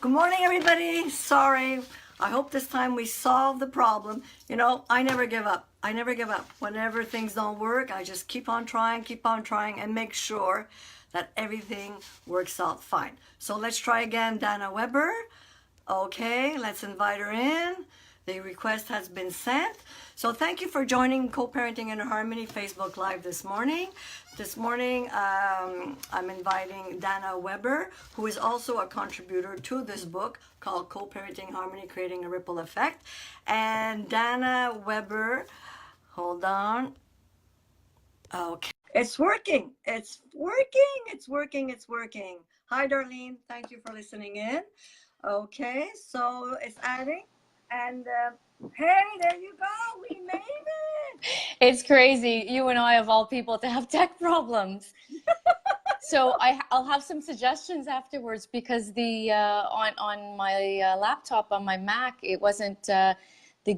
Good morning, everybody. Sorry. I hope this time we solve the problem. You know, I never give up. I never give up. Whenever things don't work, I just keep on trying, and make sure that everything works out fine. So let's try again, Dahna Weber. Okay, let's invite her in. The request has been sent. So thank you for joining Co-Parenting in Harmony Facebook Live this morning. This morning, I'm inviting Dahna Weber, who is also a contributor to this book called Co-Parenting Harmony, Creating a Ripple Effect. And Dahna Weber, hold on. Okay. It's working. It's working. It's working. It's working. Hi, Darlene. Thank you for listening in. Okay, so it's adding. And hey, there you go. We made it. It's crazy. You and I, of all people, to have tech problems. So I'll have some suggestions afterwards because the on my laptop on my Mac, it wasn't the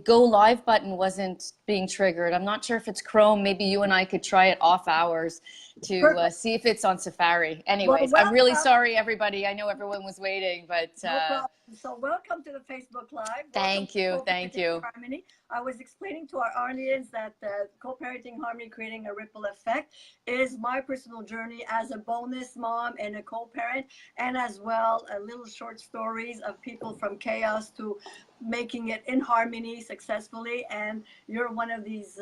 go live button wasn't being triggered. I'm not sure if it's Chrome. Maybe you and I could try it off hours to see if it's on Safari. Anyways, Well, I'm really sorry, everybody. I know everyone was waiting, but no problem. So welcome to the Facebook Live. Thank you. Thank you. Harmony. I was explaining to our audience that Co-Parenting Harmony, Creating a Ripple Effect is my personal journey as a bonus mom and a co-parent, and as well little short stories of people from chaos to making it in harmony successfully. And you're one of these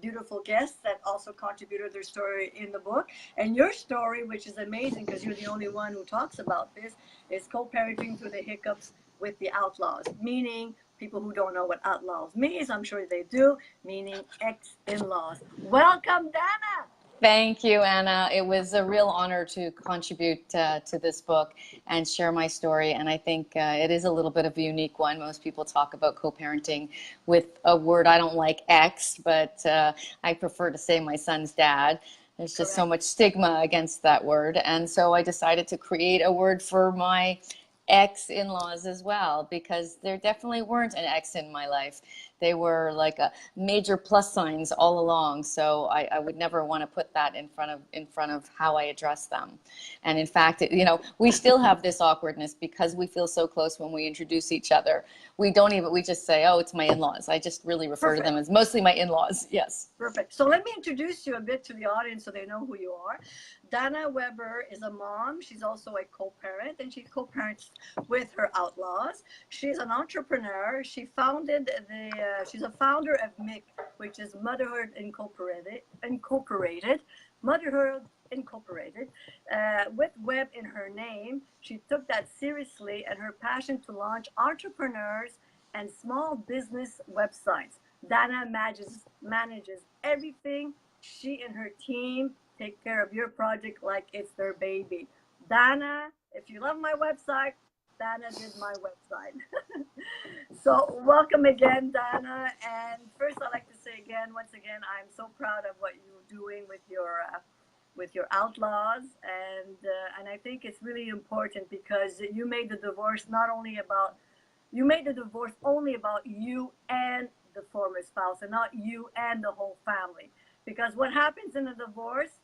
beautiful guests that also contributed their story in the book. And your story, which is amazing because you're the only one who talks about this, is co-parenting through the hiccups with the Outlaws, meaning people who don't know what Outlaws means, I'm sure they do, meaning ex-in-laws. Welcome, Dahna. Thank you, Anna. It was a real honor to contribute to this book and share my story. And I think it is a little bit of a unique one. Most people talk about co-parenting with a word I don't like, ex, but I prefer to say my son's dad. There's just so much stigma against that word. And so I decided to create a word for my ex-in-laws as well, because there definitely weren't an ex in my life. They were like a major plus signs all along. So I would never want to put that in front of how I address them. And in fact, you know, we still have this awkwardness because we feel so close when we introduce each other. We just say, oh, it's my in-laws. I just really refer to them as mostly my in-laws. Yes. Perfect. So let me introduce you a bit to the audience so they know who you are. Dahna Weber is a mom. She's also a co-parent, and she co-parents with her Outlaws. She's an entrepreneur. She founded she's a founder of MIC, which is Motherhood Incorporated, Motherhood Incorporated. With Web in her name, she took that seriously, and her passion to launch entrepreneurs and small business websites. Dahna manages everything. She and her team take care of your project like it's their baby. Dahna, if you love my website, Dahna did my website. So welcome again, Dahna. And first, I'd like to say once again, I'm so proud of what you're doing with your Outlaws, and I think it's really important because you made the divorce only about you and the former spouse, and not you and the whole family. Because what happens in a divorce,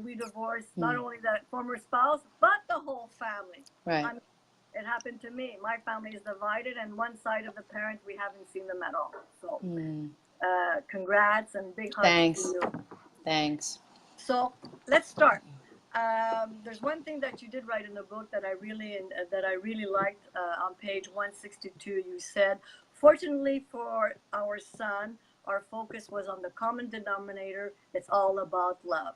we divorce not only the former spouse, but the whole family. Right. I mean, it happened to me. My family is divided, and one side of the parent, we haven't seen them at all. So congrats and big hugs to you. Thanks. So let's start. There's one thing that you did write in the book that I really liked. On page 162, you said, "Fortunately for our son, our focus was on the common denominator. It's all about love.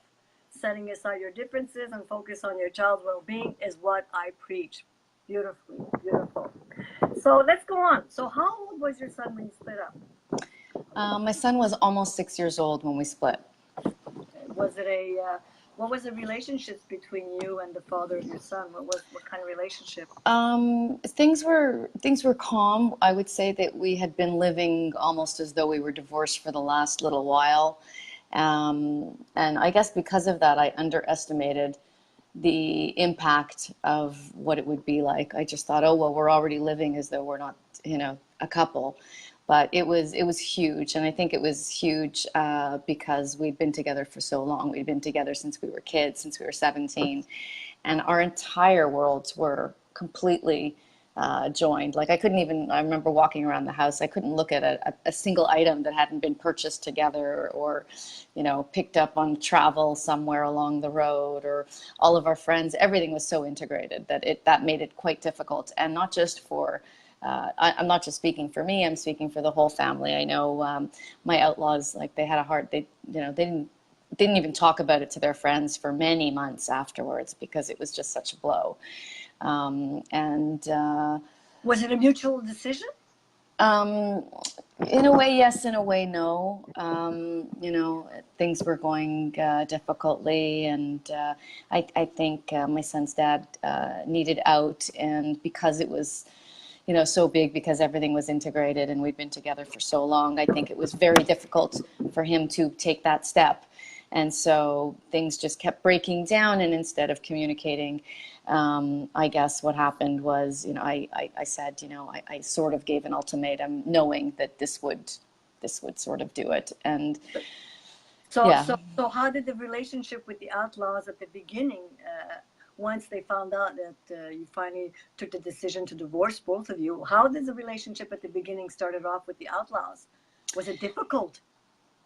Setting aside your differences and focus on your child's well-being is what I preach." Beautiful, beautiful. So let's go on. So how old was your son when you split up? My son was almost 6 years old when we split. Was it what was the relationships between you and the father of your son? What kind of relationship? Things were calm. I would say that we had been living almost as though we were divorced for the last little while. And I guess because of that, I underestimated the impact of what it would be like. I just thought, oh, well, we're already living as though we're not, a couple. But it was huge. And I think it was huge because we'd been together for so long. We'd been together since we were kids, since we were 17. And our entire worlds were completely joined. Like I couldn't even, I remember walking around the house, I couldn't look at a single item that hadn't been purchased together or, you know, picked up on travel somewhere along the road, or all of our friends. Everything was so integrated that that made it quite difficult. And not just for, I'm not just speaking for me, I'm speaking for the whole family. I know my Outlaws, like they had a hard, they, you know, they didn't even talk about it to their friends for many months afterwards because it was just such a blow. And Was it a mutual decision? um, in a way, yes. In a way, no. You know, things were going difficultly, and I think my son's dad needed out, and because it was, you know, so big, because everything was integrated and we'd been together for so long, I think it was very difficult for him to take that step. And so things just kept breaking down, and instead of communicating, I guess what happened was, you know, I said, you know, I sort of gave an ultimatum, knowing that this would sort of do it. And So, yeah. so how did the relationship with the Outlaws at the beginning, once they found out that you finally took the decision to divorce both of you, how did the relationship at the beginning started off with the Outlaws? Was it difficult?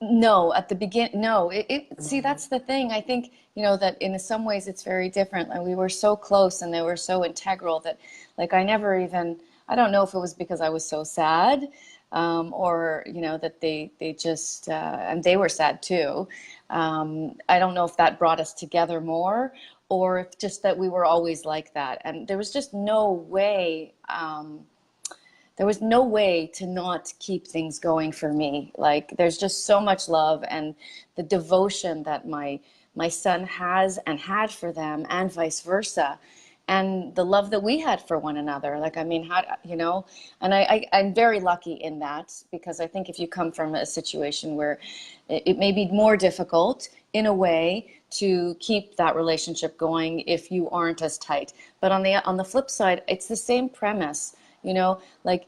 No, at the begin, no. See, that's the thing. I think, you know, that in some ways it's very different. And we were so close and they were so integral that, like, I never even, I don't know if it was because I was so sad, or, you know, that they just, and they were sad too. I don't know if that brought us together more, or if just that we were always like that. And there was just no way, there was no way to not keep things going for me. Like there's just so much love, and the devotion that my son has and had for them, and vice versa, and the love that we had for one another. Like, I mean, how, you know, and I'm very lucky in that, because I think if you come from a situation where it may be more difficult in a way to keep that relationship going if you aren't as tight. But on the flip side, it's the same premise. You know, like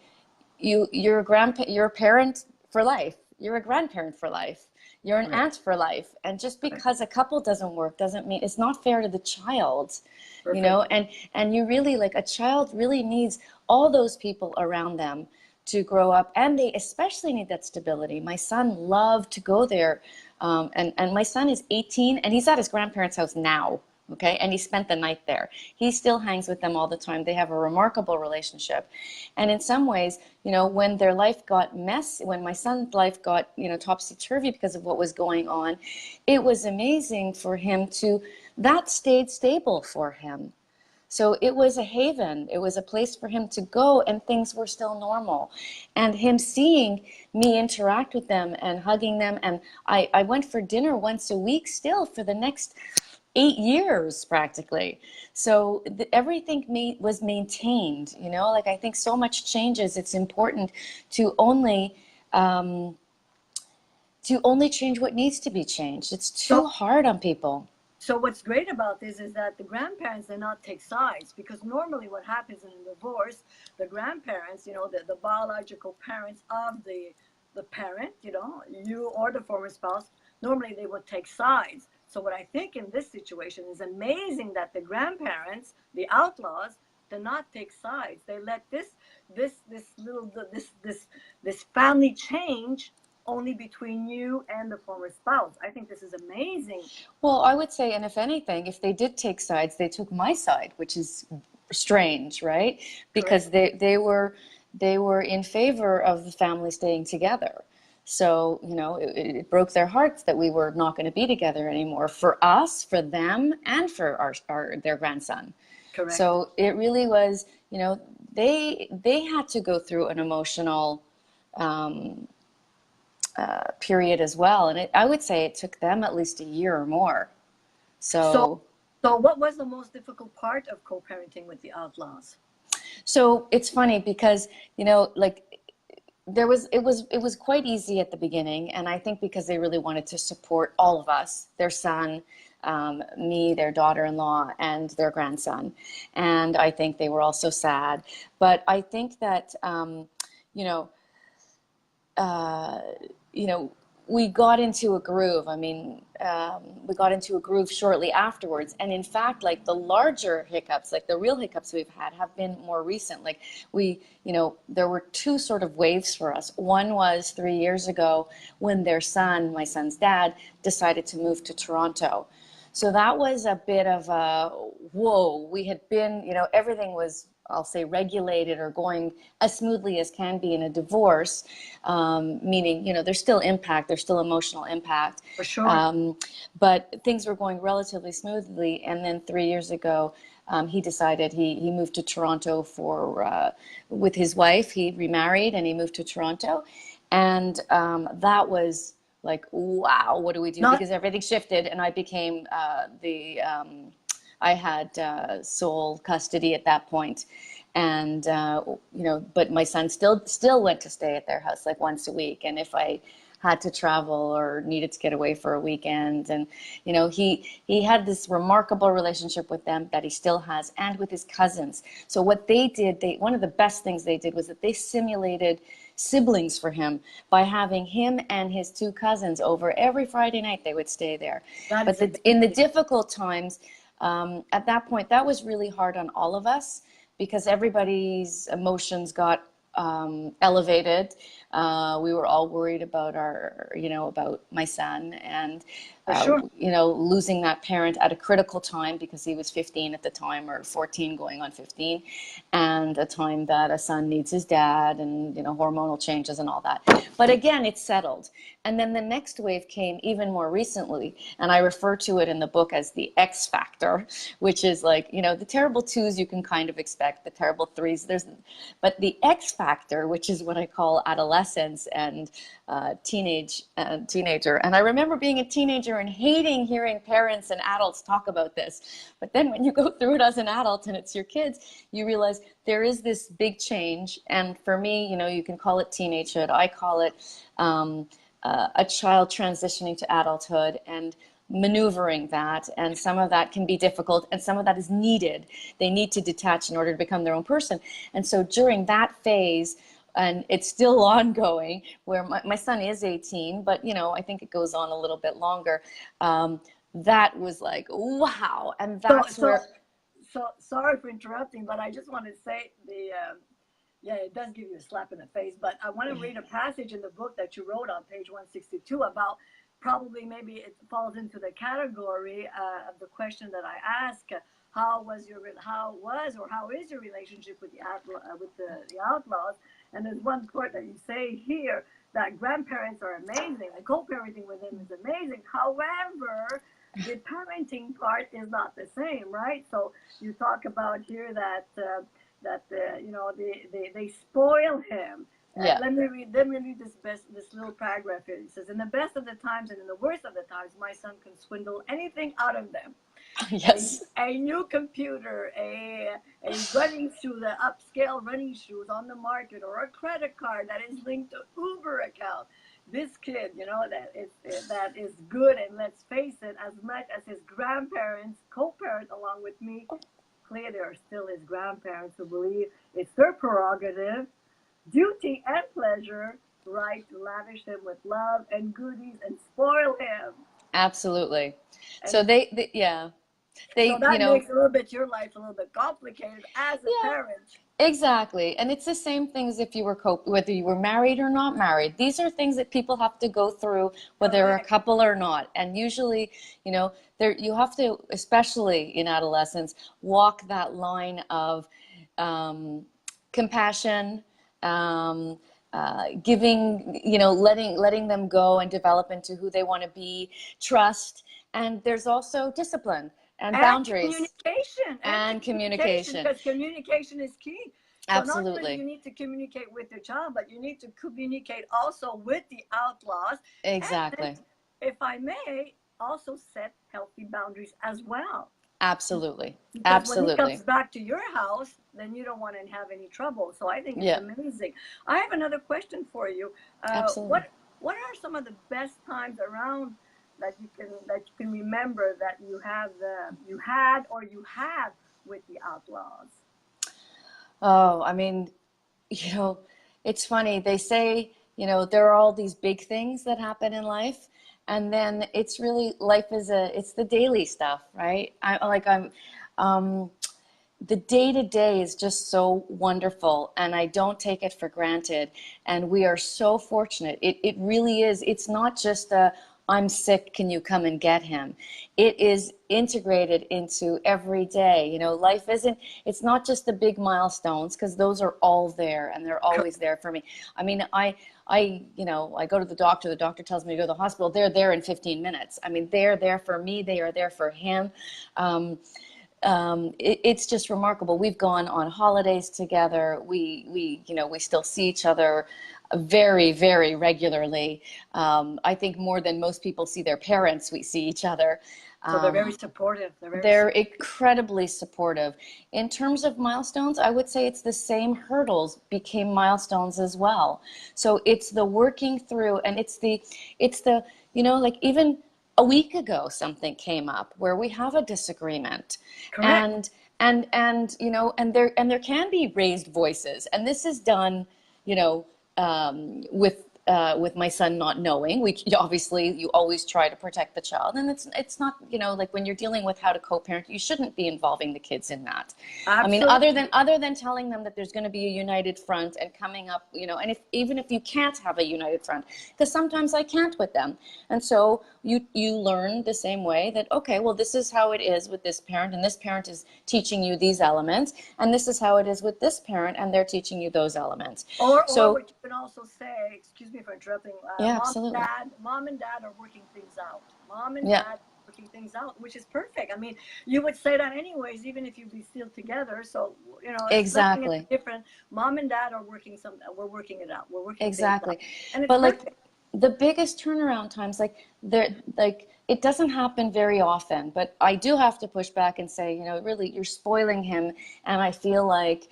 you're you're a parent for life. You're a grandparent for life. You're an Right. aunt for life. And just because a couple doesn't work doesn't mean it's not fair to the child, you Perfect. know, and you really, like, a child really needs all those people around them to grow up, and they especially need that stability. My son loved to go there, and my son is 18 and he's at his grandparents' house now. Okay, and he spent the night there. He still hangs with them all the time. They have a remarkable relationship. And in some ways, you know, when their life got messy, when my son's life got, you know, topsy-turvy because of what was going on, it was amazing for him to, that stayed stable for him. So it was a haven. It was a place for him to go, and things were still normal. And him seeing me interact with them and hugging them. And I went for dinner once a week still for the next 8 years practically. So everything was maintained, you know, like, I think so much changes. It's important to um, only change what needs to be changed. It's too So, hard on people. so what's great about this is that the grandparents did not take sides, because normally what happens in a divorce, the grandparents, you know, the biological parents of the parent, you know, you or the former spouse, normally they would take sides. So what I think in this situation is amazing that the grandparents, the Outlaws, did not take sides. They let this family change only between you and the former spouse. I think this is amazing. Well, I would say, and if anything, if they did take sides, they took my side, which is strange, right? Correct. Because they were in favor of the family staying together. So, you know, it broke their hearts that we were not going to be together anymore, for us, for them, and for their grandson. Correct. So it really was, you know, they had to go through an emotional period as well, and I would say it took them at least a year or more. So, So so what was the most difficult part of co-parenting with the Outlaws? So it's funny because, you know, like, it was quite easy at the beginning, and I think because they really wanted to support all of us, their son, me, their daughter-in-law, and their grandson. And I think they were also sad. But I think that, you know, uh, you know, we got into a groove. I mean, we got into a groove shortly afterwards. And in fact, like the larger hiccups, like the real hiccups we've had, have been more recent. Like there were two sort of waves for us. One was 3 years ago when their son, my son's dad, decided to move to Toronto. So that was a bit of a whoa. We had been, everything was, I'll say, regulated or going as smoothly as can be in a divorce, meaning, there's still impact, there's still emotional impact. For sure. But things were going relatively smoothly. And then 3 years ago, he decided he moved to Toronto with his wife. He remarried and he moved to Toronto. And that was like, wow, what do we do? Not Because everything shifted and I became I had sole custody at that point. And, but my son still went to stay at their house like once a week. And if I had to travel or needed to get away for a weekend, and, he had this remarkable relationship with them that he still has, and with his cousins. So what they did, one of the best things they did was that they simulated siblings for him by having him and his two cousins over every Friday night. They would stay there. But in the difficult times, at that point, that was really hard on all of us because everybody's emotions got elevated. We were all worried about about my son, and for sure. losing that parent at a critical time because he was 15 at the time, or 14 going on 15, and a time that a son needs his dad, and hormonal changes and all that. But again, it settled. And then the next wave came even more recently, and I refer to it in the book as the X factor, which is like, the terrible twos you can kind of expect, the terrible threes, but the X factor, which is what I call adolescence and teenager. And I remember being a teenager and hating hearing parents and adults talk about this. But then when you go through it as an adult and it's your kids, you realize there is this big change. And for me, you can call it teenagehood. I call it a child transitioning to adulthood and maneuvering that. And some of that can be difficult and some of that is needed. They need to detach in order to become their own person. And so during that phase, and it's still ongoing, where my son is 18, but I think it goes on a little bit longer. That was like, wow. And that's where. So sorry for interrupting, but I just want to say it does give you a slap in the face, but I want to read a passage in the book that you wrote on page 162 about, probably maybe it falls into the category of the question that I asked. How is your relationship with the Outlaws? And there's one quote that you say here that grandparents are amazing. The co-parenting with them is amazing. However, the parenting part is not the same, right? So you talk about here that they spoil him. Yeah. Let me read this little paragraph here. It says, "In the best of the times and in the worst of the times, my son can swindle anything out of them. Yes. A new computer, a running shoe, the upscale running shoes on the market, or a credit card that is linked to Uber account. This kid, that is good, and let's face it, as much as his grandparents, co-parent along with me, clearly they are still his grandparents who believe it's their prerogative, duty and pleasure, right, to lavish him with love and goodies and spoil him." Absolutely. And so they so that makes your life a little bit complicated as a parent. Exactly. And it's the same things if you were whether you were married or not married. These are things that people have to go through whether they're a couple or not. And usually, you have to, especially in adolescence, walk that line of compassion, giving, letting them go and develop into who they want to be, trust. And there's also discipline. And boundaries communication, because communication is key. So Absolutely. not only you need to communicate with your child, but you need to communicate also with the Outlaws. Exactly. And, if I may, also set healthy boundaries as well. Absolutely. Because Absolutely. when he comes back to your house, then you don't want to have any trouble. So I think it's amazing. I have another question for you. Absolutely. What are some of the best times around that you can remember that you had with the Outlaws? Oh, I mean, it's funny. They say there are all these big things that happen in life. And then it's really, it's the daily stuff, right? The day to day is just so wonderful, and I don't take it for granted. And we are so fortunate. It really is. It's not just I'm sick, can you come and get him? It is integrated into every day. Life it's not just the big milestones, because those are all there and they're always there for me. I mean, I go to the doctor tells me to go to the hospital. They're there in 15 minutes. I mean, they're there for me. They are there for him. It's just remarkable. We've gone on holidays together. We still see each other very, very regularly. I think more than most people see their parents, we see each other. So they're very supportive. They're incredibly supportive. In terms of milestones, I would say it's the same hurdles became milestones as well. So it's the working through, and it's the like even a week ago something came up where we have a disagreement. Correct. And there can be raised voices, and this is done with my son not knowing. Obviously you always try to protect the child, and it's not like when you're dealing with how to co-parent, you shouldn't be involving the kids in that. Absolutely. I mean, other than telling them that there's going to be a united front and coming up, and even if you can't have a united front, because sometimes I can't with them, and so you learn the same way that, okay, well, this is how it is with this parent, and this parent is teaching you these elements, and this is how it is with this parent, and they're teaching you those elements. Or what you can also say, excuse me for interrupting, yeah, absolutely. Mom and dad are working things out. Mom and dad are working things out, which is perfect. I mean, you would say that anyways, even if you'd be still together. So, exactly. Different. Mom and dad are working we're working it out. We're working exactly. things out. And it's but perfect. Like the biggest turnaround times, it doesn't happen very often, but I do have to push back and say, really, you're spoiling him. And I feel like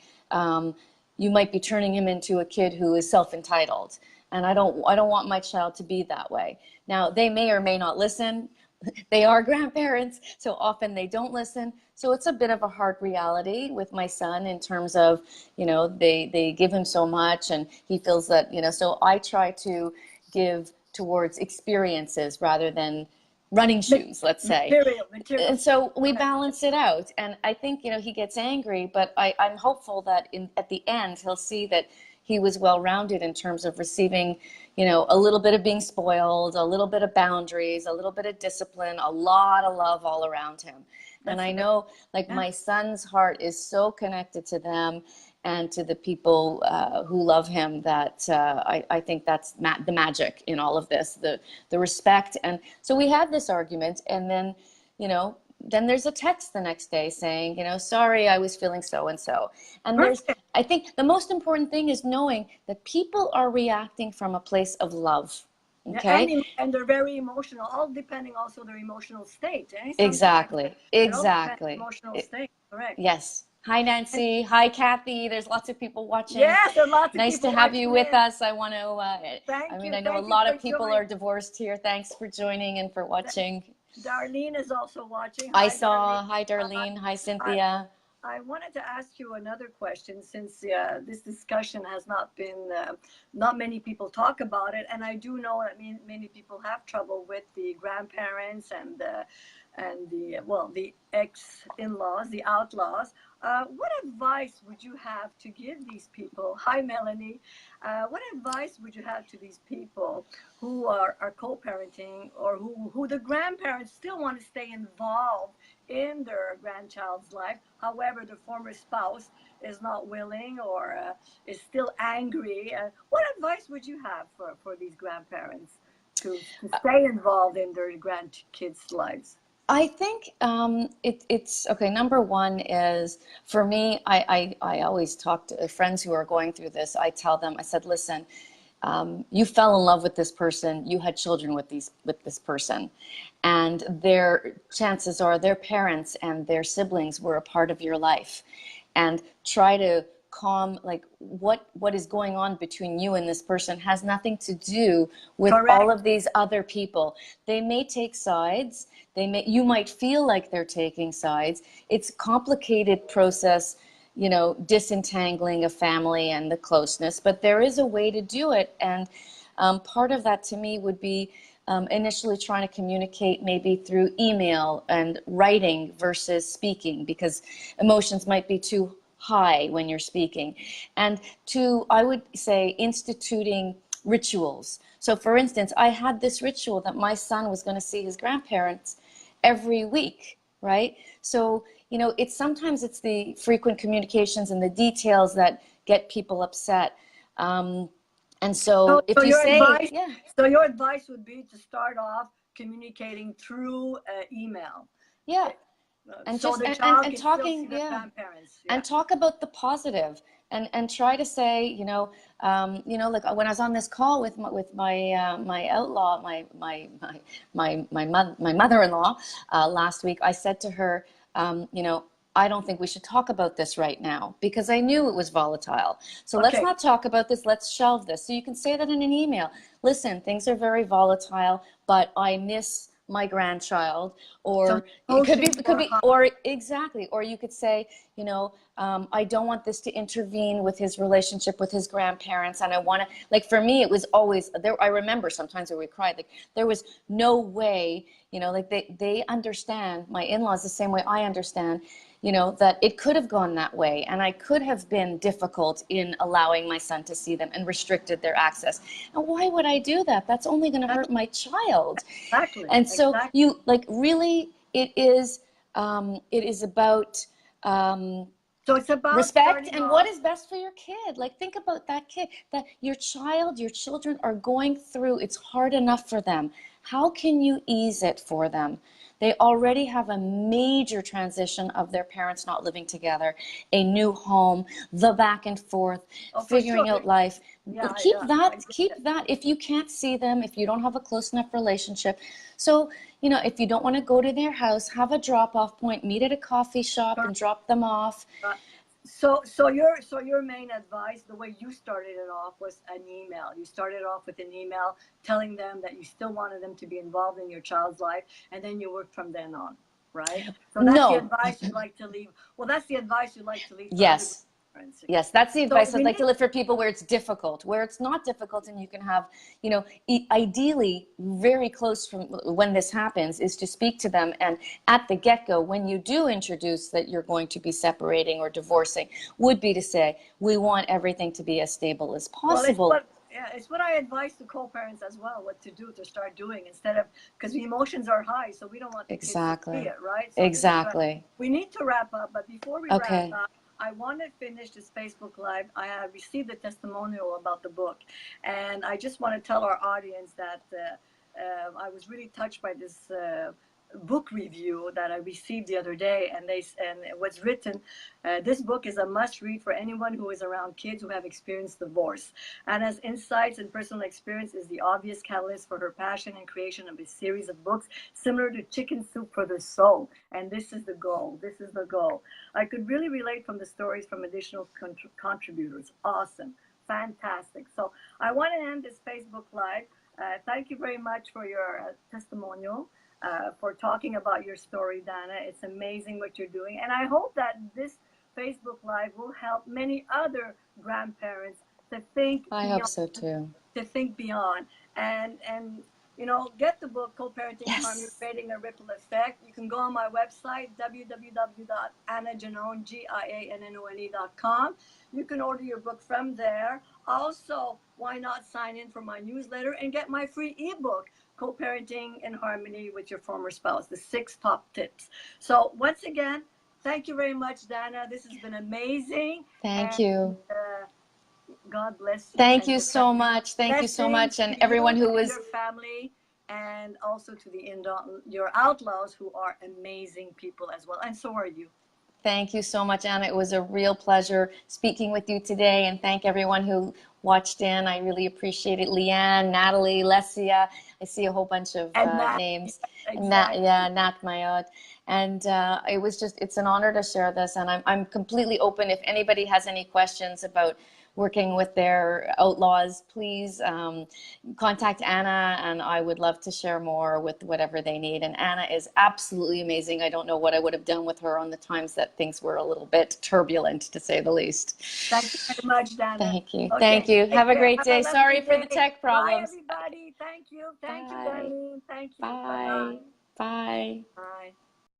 you might be turning him into a kid who is self-entitled. And I don't want my child to be that way. Now, they may or may not listen. They are grandparents, so often they don't listen. So it's a bit of a hard reality with my son in terms of, they give him so much, and he feels that, so I try to give towards experiences rather than running shoes, let's say. Material. And so we balance it out. And I think, he gets angry, but I'm hopeful that at the end, he'll see that he was well-rounded in terms of receiving, a little bit of being spoiled, a little bit of boundaries, a little bit of discipline, a lot of love all around him. And I know, my son's heart is so connected to them and to the people who love him that I think that's the magic in all of this, the respect. And so we had this argument, and then, then there's a text the next day saying, sorry, I was feeling so-and-so. And I think the most important thing is knowing that people are reacting from a place of love. Okay. And they're very emotional, all depending also their emotional state. Exactly. Emotional state, correct. Yes. Hi, Nancy. Hi, Kathy. There's lots of people watching. Yes, there are lots of nice people to have you with in. us. I want to, I know a lot of people are divorced here. Thanks for joining and for watching. Darlene is also watching. Hi, Darlene. Hi, Cynthia. I wanted to ask you another question, since this discussion has not been, not many people talk about it, and I do know that many people have trouble with the grandparents and the ex-in-laws, the outlaws. What advice would you have to give these people? Hi, Melanie. What advice would you have to these people who are co-parenting, or who the grandparents still want to stay involved in their grandchild's life? However, the former spouse is not willing, or is still angry. What advice would you have for these grandparents to stay involved in their grandkids' lives? I think it's okay. Number one is, for me, I always talk to friends who are going through this. I tell them, I said, listen, you fell in love with this person, you had children with this person, and their chances are their parents and their siblings were a part of your life, and try to calm, what is going on between you and this person has nothing to do with all of these other people. They may take sides. You might feel like they're taking sides. It's a complicated process, you know, disentangling a family and the closeness, but there is a way to do it. And part of that to me would be initially trying to communicate maybe through email and writing versus speaking, because emotions might be too high when you're speaking. And to, I would say, instituting rituals. So for instance, I had this ritual that my son was going to see his grandparents every week, right? So, you know, it's sometimes it's the frequent communications and the details that get people upset. And So, so so if you your say, advice, yeah, so your advice would be to start off communicating through email, yeah, and so just the child and can still see talking, the yeah, grandparents. Yeah. and talk about the positive, and try to say, you know, like when I was on this call with my outlaw, my mother-in-law last week, I said to her, you know, I don't think we should talk about this right now, because I knew it was volatile. So let's Okay. not talk about this. Let's shelve this. So you can say that in an email. Listen, things are very volatile, but I miss my grandchild. So Or emotions it could are be, high. or exactly, or you could say, you know, I don't want this to intervene with his relationship with his grandparents, and I want to, like, for me, it was always there. I remember sometimes where we cried, like there was no way, you know, like they understand, my in-laws the same way I understand, you know, that it could have gone that way, and I could have been difficult in allowing my son to see them and restricted their access. And why would I do that? That's only going to hurt my child. Exactly. And so Exactly. you, like, really, it is about So it's about respect starting and what off. is best for your kid. Like, think about that kid, that your child, your children are going through, it's hard enough for them. How can you ease it for them? They already have a major transition of their parents not living together, a new home, the back and forth, Oh, for sure. figuring out life. Yeah. Keep Yeah. I that, get keep it. that. If you can't see them, if you don't have a close enough relationship. So, you know, if you don't want to go to their house, have a drop off point, meet at a coffee shop and drop them off. Uh, so your main advice, the way you started it off, was an email. You started off with an email telling them that you still wanted them to be involved in your child's life, and then you worked from then on, right? So that's the No, advice you'd like to leave. Well, that's the advice you'd like to leave for other yes. parents. Yes, that's the So advice I'd we like need. to live for people where it's difficult, where it's not difficult, and you can have, you know, ideally very close from when this happens is to speak to them, and at the get-go, when you do introduce that you're going to be separating or divorcing, would be to say, we want everything to be as stable as Well, it's possible. what yeah, it's what I advise to co-parents as well, what to do, to start doing, instead of, because the emotions are high, so we don't want the kids to see Exactly. it, right? So this is what Exactly. we need to wrap up. But before we wrap Okay. up, I want to finish this Facebook Live. I have received a testimonial about the book, and I just want to tell our audience that I was really touched by this book review that I received the other day, and it was written. This book is a must-read for anyone who is around kids who have experienced divorce. Anna's insights and personal experience is the obvious catalyst for her passion and creation of a series of books similar to Chicken Soup for the Soul. And this is the goal. This is the goal. I could really relate from the stories from additional contributors. Awesome. Fantastic. So I want to end this Facebook Live. Thank you very much for your testimonial, for talking about your story, Dahna. It's amazing what you're doing. And I hope that this Facebook Live will help many other grandparents to think I hope beyond, so too. and get the book Co-Parenting in Harmony, Yes. Creating a Ripple Effect. You can go on my website, www.annajanone.com. You can order your book from there. Also, why not sign in for my newsletter and get my free ebook, Co-Parenting in Harmony with Your Former Spouse, the 6 top tips. So once again, thank you very much, Dahna. This has been amazing. Thank And you. God bless you Thank and you your so family. much. Thank you so Blessings much. And to everyone you who and was, your family, and also to your outlaws, who are amazing people as well. And so are you. thank you so much, Anna. It was a real pleasure speaking with you today. And thank everyone who watched in. I really appreciate it. Leanne, Natalie, Lesia. I see a whole bunch of And that, names. exactly. Nat Mayot. And it's an honor to share this. And I'm completely open if anybody has any questions about working with their Outlaws, please contact Anna, and I would love to share more with whatever they need. And Anna is absolutely amazing. I don't know what I would have done with her on the times that things were a little bit turbulent, to say the least. Thank you very much, Dahna. Thank you. Okay, Thank you. take Have a care. great Have day. a Sorry lovely for the day. tech Bye, problems. everybody. Thank you. Thank you, Bye. Danny. Thank you. Bye. Bye-bye. Bye. Bye.